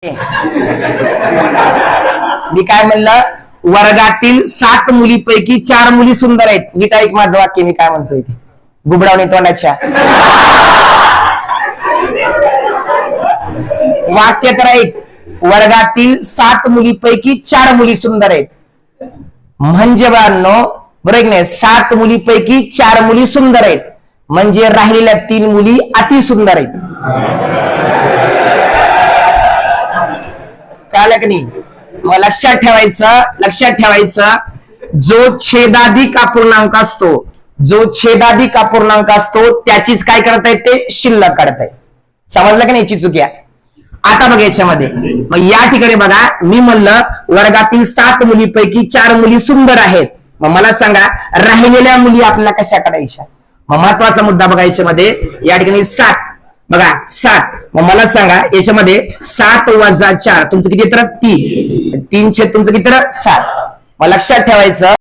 मी काय म्हणलं, वर्गातील 7 मुलीपैकी 4 मुली सुंदर आहेत. नीट ऐक माझं वाक्य, मी काय म्हणतोय ते. गुबडावणी तोंडाच्या वाक्य तर ऐक. वर्गातील 7 मुलीपैकी 4 मुली सुंदर आहेत. म्हणजे बाळांनो, बरोबर नाही, 7 मुलीपैकी 4 मुली सुंदर आहेत, म्हणजे राहिलेल्या 3 मुली अति सुंदर आहेत. कळलं की नाही? मग लक्षात ठेवायचं, जो छेदाधिक अपूर्णांक असतो, त्याचीच काय करता येते, शिल्लक काढता येते. समजलं की नाही? याची चुक्या आता बघ याच्यामध्ये. मग या ठिकाणी बघा, मी म्हणलं वर्गातील 7 मुलीपैकी 4 मुली सुंदर आहेत. मग मला सांगा, राहिलेल्या मुली आपल्याला कशा काढायच्या? मग महत्वाचा मुद्दा बघा याच्यामध्ये. या ठिकाणी 7 बघा, 7. मग मला सांगा याच्यामध्ये 7 वजा 4 तुमचं किती तर 3 छेद तुमचं किती तर 7. मग लक्षात ठेवायचं,